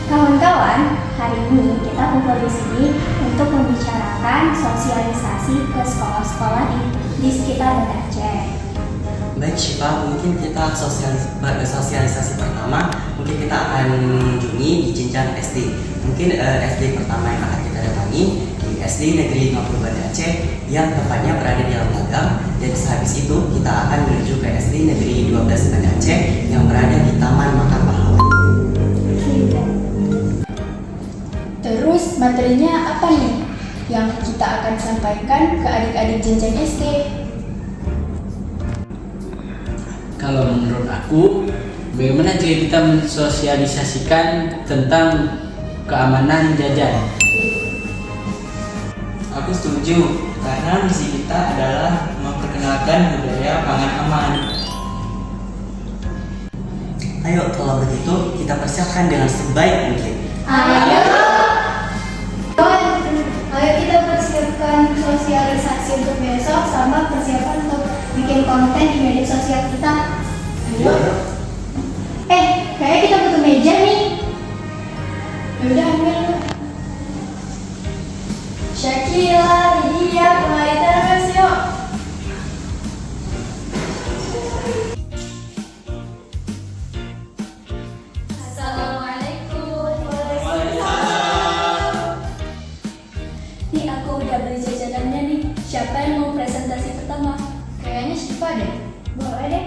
Kawan-kawan, hari ini kita kumpul di sini untuk membicarakan sosialisasi ke sekolah-sekolah di sekitar Banda Aceh. Baik Syifa, mungkin kita sosialisasi pertama, mungkin kita akan mengunjungi di jenjang SD. Mungkin SD pertama yang akan kita datangi di SD Negeri 50 Banda Aceh yang tepatnya berada di Lembaga, dan sehabis itu kita akan menuju ke SD Negeri 12 Banda Aceh yang berada di Taman Makam Pahlawan. Terus materinya apa nih yang kita akan sampaikan ke adik-adik jenjang SD? Kalau menurut aku, bagaimana jika kita mensosialisasikan tentang keamanan jajan? Aku setuju, karena misi kita adalah memperkenalkan budaya pangan aman. Ayo, kalau begitu kita persiapkan dengan sebaik mungkin. Ayo kita persiapkan sosialisasi untuk besok sama persiapan untuk bikin konten di media sosial kita. Ayo. Kayaknya kita butuh meja nih. Yaudah, ambil. Syakila, Lydia, mulai terus yuk. Nih aku udah beli jajanannya nih. Siapa yang mau presentasi pertama? Kayaknya Syifa deh. Boleh deh.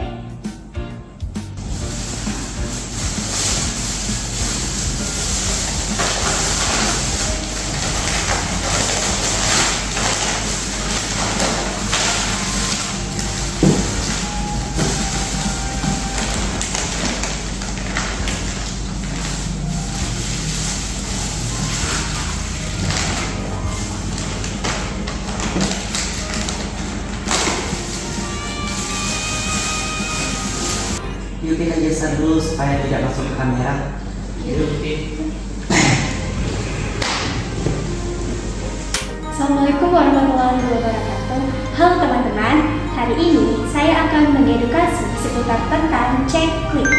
Yuk kita geser dulu supaya tidak masuk ke kamera. Assalamualaikum warahmatullahi wabarakatuh. Halo teman-teman, hari ini saya akan mengedukasi seputar tentang ceklik.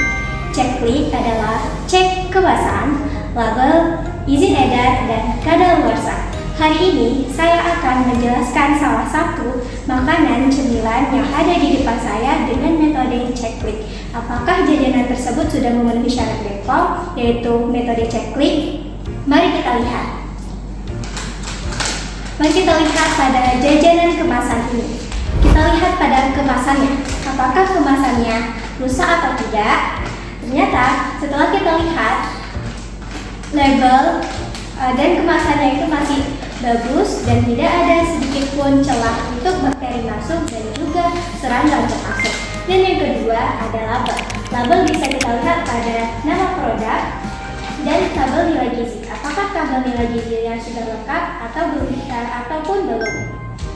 Ceklik adalah cek kebasan, label, izin edar, dan kadaluarsa. Hari ini saya akan menjelaskan salah satu makanan cemilan yang ada di depan saya dengan metode ceklik. Apakah jajanan tersebut sudah memenuhi syarat BPOM, yaitu metode ceklik? Mari kita lihat. Mari kita lihat pada jajanan kemasan ini. Kita lihat pada kemasannya. Apakah kemasannya rusak atau tidak? Ternyata setelah kita lihat label dan kemasannya itu masih bagus dan tidak ada sedikit pun celah untuk bakteri masuk dan juga serangga untuk masuk. Dan yang kedua ada label. Label bisa kita lihat pada nama produk dan tabel nilai gizi. Apakah tabel nilai gizinya sudah lengkap atau ataupun belum?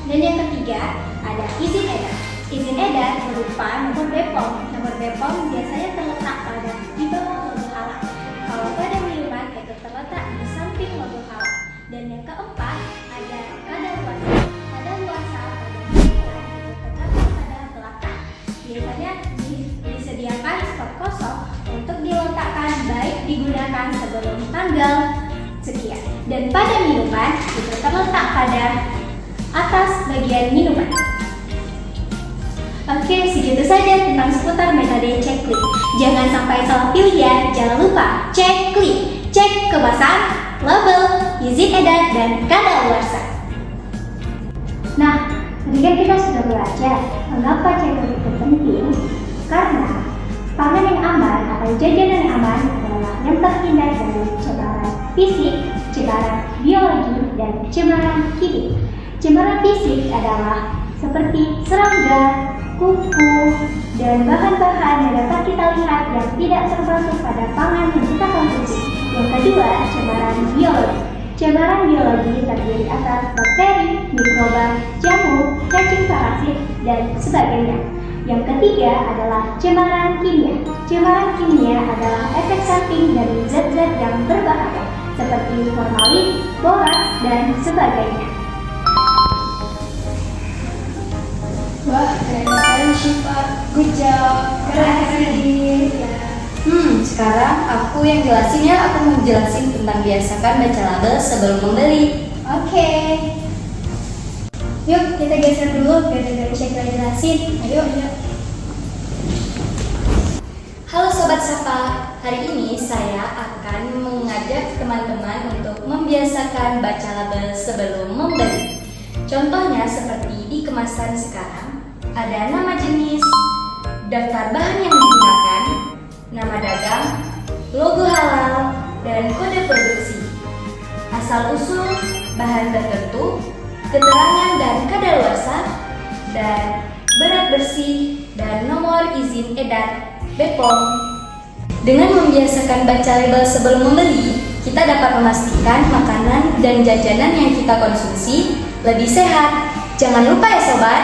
Dan yang ketiga ada izin edar. Izin edar berupa nomor BPOM. Nomor BPOM biasanya terletak pada di bawah logo halal. Kalau pada minuman itu terletak di samping logo halal. Dan yang keempat ada kadaluarsa. Kadaluarsa pada minuman itu terletak pada belakang. Biasanya disediakan stok kosong untuk diletakkan baik digunakan sebelum tanggal sekian. Dan pada minuman itu terletak pada atas bagian minuman. Oke, segitu saja tentang seputar metode ceklik. Jangan sampai salah pilih ya. Jangan lupa ceklik, cek kebasan, label, izin edar, dan kadaluarsa. Nah, tadi kan kita sudah belajar mengapa ceklik itu penting. Karena pangan yang aman atau jajanan yang aman adalah yang terhindar dari cemaran fisik, cemaran biologi, dan cemaran kimia. Cemaran fisik adalah seperti serangga, kuku, dan bahan-bahan yang dapat kita lihat yang tidak termasuk pada pangan yang kita konsumsi. Yang kedua, cemaran biologi. Cemaran biologi terdiri atas bakteri, mikroba, jamur, cacing parasit, dan sebagainya. Yang ketiga adalah cemaran kimia. Cemaran kimia adalah efek samping dari zat-zat yang berbahaya seperti formalin, borax, dan sebagainya. Wah, keren sekali Syifa. Good job. Keren sekali. Sekarang aku yang jelasin ya, aku mau jelasin tentang biasakan baca label sebelum membeli. Oke. Yuk kita geser dulu biar bisa kita jelasin. Ayo. Halo Sobat Sapa, hari ini saya akan mengajak teman-teman untuk membiasakan baca label sebelum membeli. Contohnya seperti di kemasan sekarang, ada nama jenis, daftar bahan yang digunakan, nama dagang, logo halal, dan kode produksi, asal-usul bahan tertentu, keterangan dan kadaluarsa, dan berat bersih, dan nomor izin edar BPOM. Dengan membiasakan baca label sebelum membeli, kita dapat memastikan makanan dan jajanan yang kita konsumsi lebih sehat. Jangan lupa ya Sobat!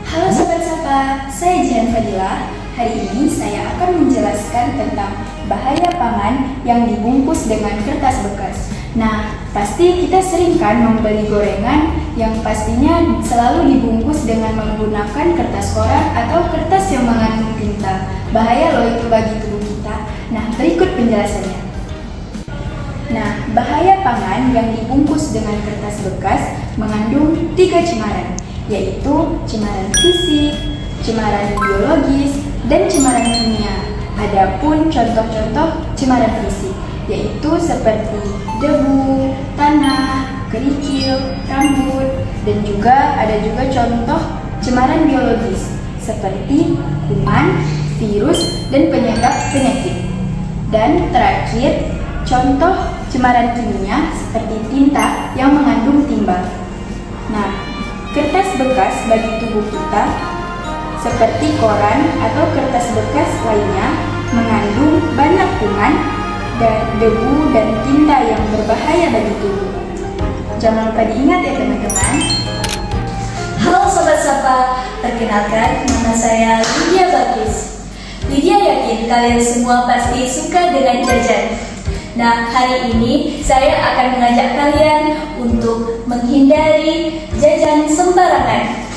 Halo Sobat Sapa, saya Jihan Fadila. Hari ini saya akan menjelaskan tentang bahaya pangan yang dibungkus dengan kertas bekas. Nah, pasti kita sering kan membeli gorengan yang pastinya selalu dibungkus dengan menggunakan kertas koran atau kertas yang mengandung tinta. Bahaya loh itu bagi tubuh kita. Nah, berikut penjelasannya. Nah, bahaya pangan yang dibungkus dengan kertas bekas mengandung 3 cemaran, yaitu cemaran fisik, cemaran biologis, dan cemaran kimia. Adapun contoh-contoh cemaran fisik, yaitu seperti debu, tanah, kerikil, rambut, dan ada juga contoh cemaran biologis seperti kuman, virus, dan penyebab penyakit. Dan terakhir, contoh cemaran kimia seperti tinta yang mengandung timbal. Nah, kertas bekas bagi tubuh kita seperti koran atau kertas bekas lainnya mengandung banyak kuman dan debu dan tinta yang berbahaya bagi tubuh. Jangan lupa diingat ya teman-teman. Halo Sobat Sapa, perkenalkan nama saya Lydia Bakis. Lydia yakin kalian semua pasti suka dengan jajan. Nah, hari ini saya akan mengajak kalian untuk menghindari jajan sembarangan.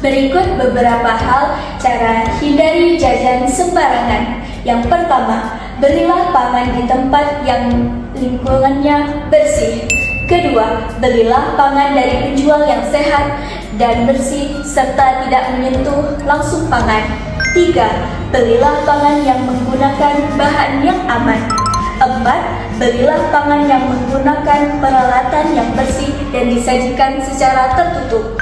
Berikut beberapa hal cara hindari jajan sembarangan. Yang pertama, belilah pangan di tempat yang lingkungannya bersih. Kedua, belilah pangan dari penjual yang sehat dan bersih serta tidak menyentuh langsung pangan. 3. Belilah pangan yang menggunakan bahan yang aman. 4. Belilah pangan yang menggunakan peralatan yang bersih dan disajikan secara tertutup.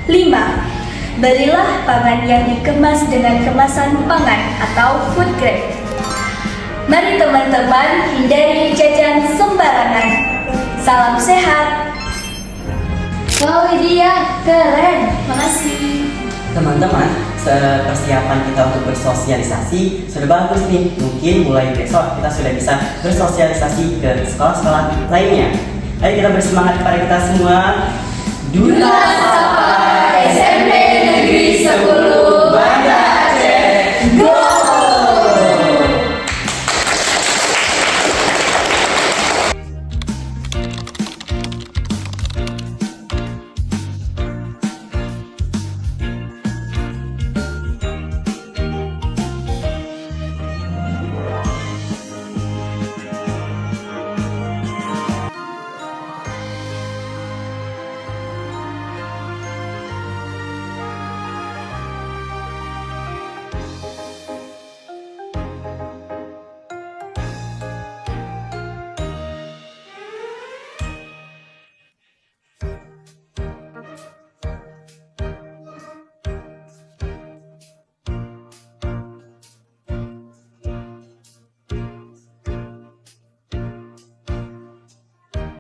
5. Belilah pangan yang dikemas dengan kemasan pangan atau food grade. Mari teman-teman hindari jajan sembarangan. Salam sehat. Wow Lydia, keren. Makasih. Teman-teman, persiapan kita untuk bersosialisasi sudah bagus nih. Mungkin mulai besok kita sudah bisa bersosialisasi ke sekolah-sekolah lainnya. Ayo kita bersemangat kepada kita semua. Duta Sapa SMP Negeri 10